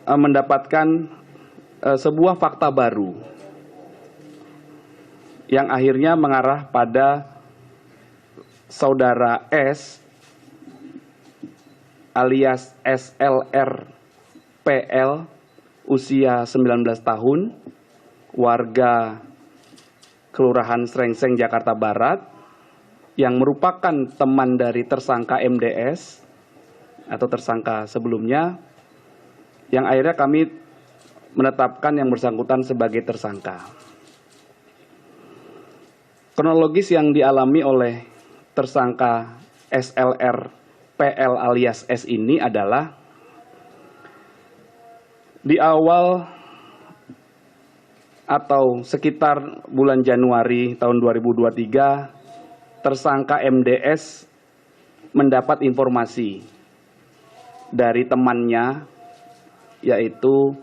mendapatkan sebuah fakta baru yang akhirnya mengarah pada saudara S alias SLR PL usia 19 tahun, warga Kelurahan Srengseng, Jakarta Barat, yang merupakan teman dari tersangka MDS atau tersangka sebelumnya, yang akhirnya kami menetapkan yang bersangkutan sebagai tersangka. Kronologis yang dialami oleh tersangka SLR PL alias S ini adalah di awal atau sekitar bulan Januari tahun 2023, tersangka MDS mendapat informasi dari temannya, yaitu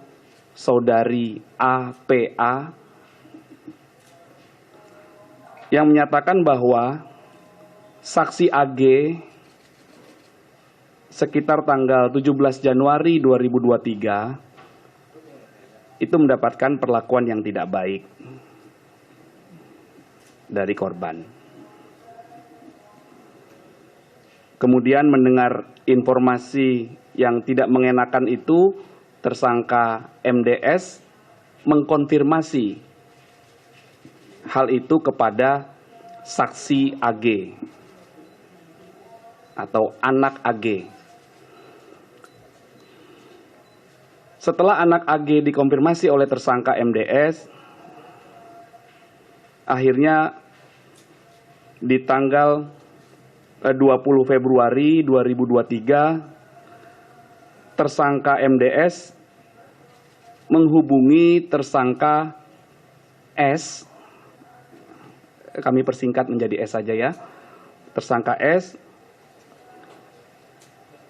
saudari APA, yang menyatakan bahwa saksi AG sekitar tanggal 17 Januari 2023 itu mendapatkan perlakuan yang tidak baik dari korban. Kemudian mendengar informasi yang tidak mengenakan itu, tersangka MDS mengkonfirmasi hal itu kepada saksi AG atau anak AG. Setelah anak AG dikonfirmasi oleh tersangka MDS, akhirnya di tanggal 20 Februari 2023, tersangka MDS menghubungi tersangka S, kami persingkat menjadi S saja ya, tersangka S.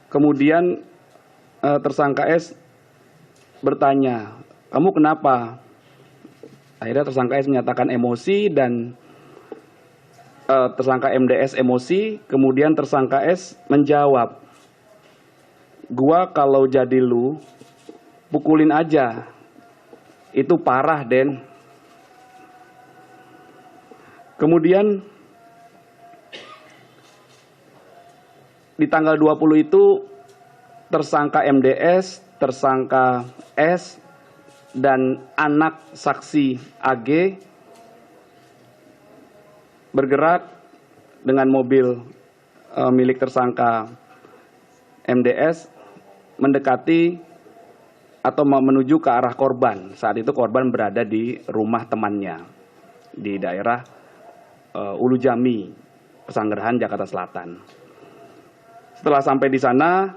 Kemudian tersangka S bertanya, "Kamu kenapa?" Akhirnya tersangka S menyatakan emosi dan tersangka MDS emosi. Kemudian tersangka S menjawab, "Gua kalau jadi lu, pukulin aja. Itu parah, Den." Kemudian di tanggal 20 itu tersangka MDS, tersangka S, dan anak saksi AG bergerak dengan mobil milik tersangka MDS mendekati atau menuju ke arah korban. Saat itu korban berada di rumah temannya di daerah Ulu Jami, Pesanggerahan, Jakarta Selatan. Setelah sampai di sana,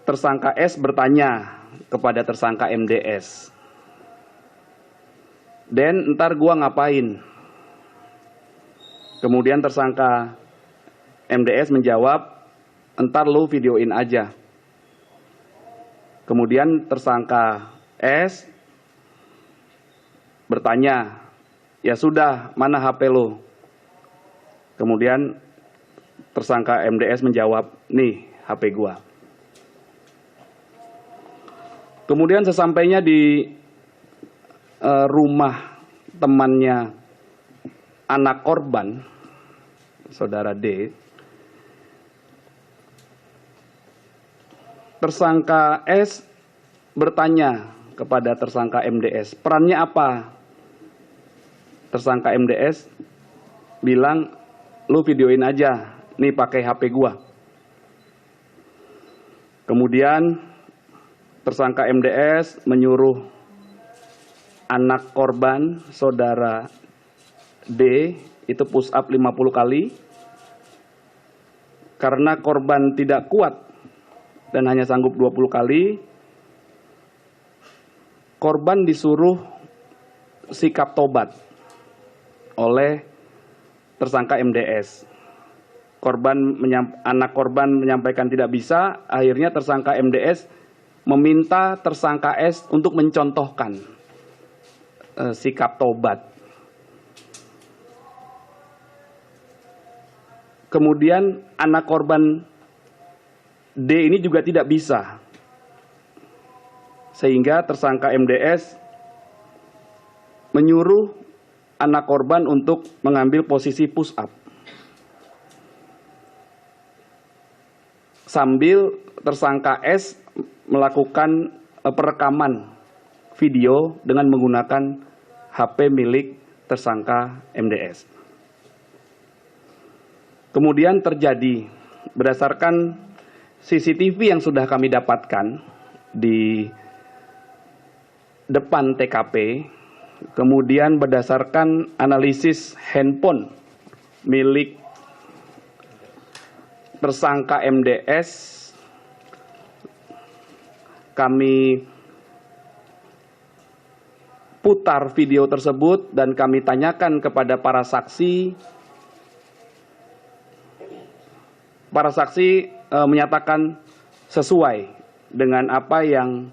tersangka S bertanya kepada tersangka MDS, "Den, ntar gua ngapain?" Kemudian tersangka MDS menjawab, "Ntar lu videoin aja." Kemudian tersangka S bertanya, "Ya sudah, mana HP lu?" Kemudian tersangka MDS menjawab, "Nih HP gua." Kemudian sesampainya di rumah temannya anak korban, saudara D, tersangka S bertanya kepada tersangka MDS, "Perannya apa?" Tersangka MDS bilang, "Lu videoin aja, nih pakai HP gua." Kemudian tersangka MDS menyuruh anak korban, saudara D, itu push up 50 kali. Karena korban tidak kuat dan hanya sanggup 20 kali, korban disuruh sikap tobat oleh tersangka MDS. Anak korban menyampaikan tidak bisa, akhirnya tersangka MDS meminta tersangka S untuk mencontohkan sikap tobat. Kemudian anak korban D ini juga tidak bisa. sehingga tersangka MDS menyuruh anak korban untuk mengambil posisi push up. Sambil tersangka S melakukan perekaman video dengan menggunakan HP milik tersangka MDS. Kemudian terjadi berdasarkan CCTV yang sudah kami dapatkan di depan TKP, kemudian berdasarkan analisis handphone milik tersangka MDS, kami putar video tersebut dan kami tanyakan kepada para saksi. Para saksi menyatakan sesuai dengan apa yang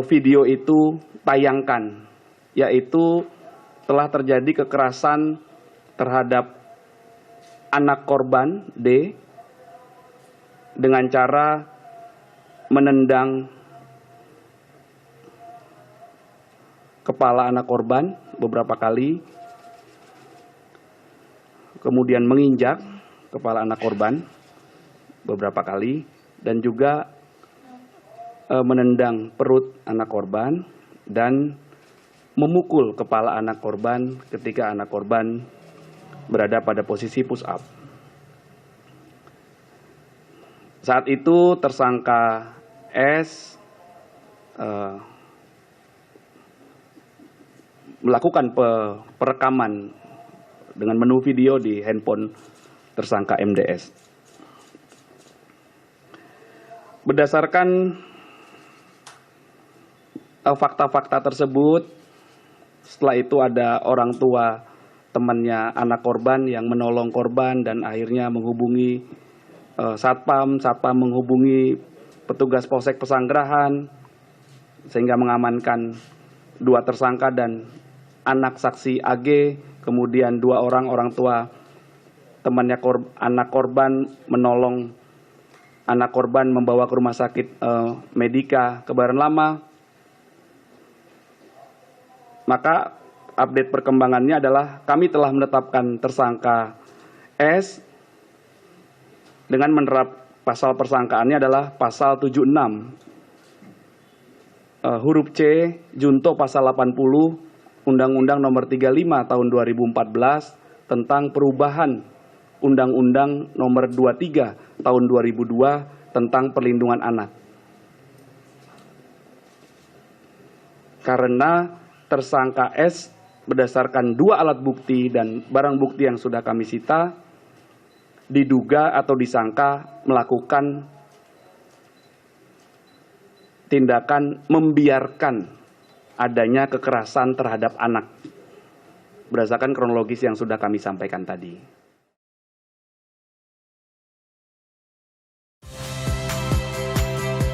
video itu tayangkan, yaitu telah terjadi kekerasan terhadap anak korban D dengan cara menendang kepala anak korban beberapa kali, kemudian menginjak kepala anak korban beberapa kali, dan juga menendang perut anak korban dan memukul kepala anak korban ketika anak korban berada pada posisi push up. Saat itu tersangka S melakukan perekaman dengan menu video di handphone tersangka MDS. Berdasarkan fakta-fakta tersebut, setelah itu ada orang tua temannya anak korban yang menolong korban dan akhirnya menghubungi satpam menghubungi petugas Polsek Pesanggerahan sehingga mengamankan 2 tersangka dan anak saksi AG, kemudian 2 orang tua temannya anak korban menolong anak korban membawa ke rumah sakit Medika Kebayoran Lama. Maka update perkembangannya adalah kami telah menetapkan tersangka S dengan menerap pasal persangkaannya adalah pasal 76 huruf C junto pasal 80 Undang-Undang Nomor 35 Tahun 2014 tentang perubahan Undang-Undang Nomor 23 Tahun 2002 tentang perlindungan anak. Karena tersangka S berdasarkan 2 alat bukti dan barang bukti yang sudah kami sita, diduga atau disangka melakukan tindakan membiarkan adanya kekerasan terhadap anak berdasarkan kronologis yang sudah kami sampaikan tadi.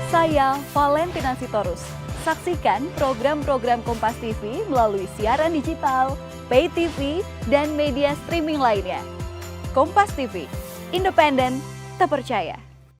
Saya Valentina Sitorus. Saksikan program-program Kompas TV melalui siaran digital, pay TV, dan media streaming lainnya. Kompas TV, independen, terpercaya.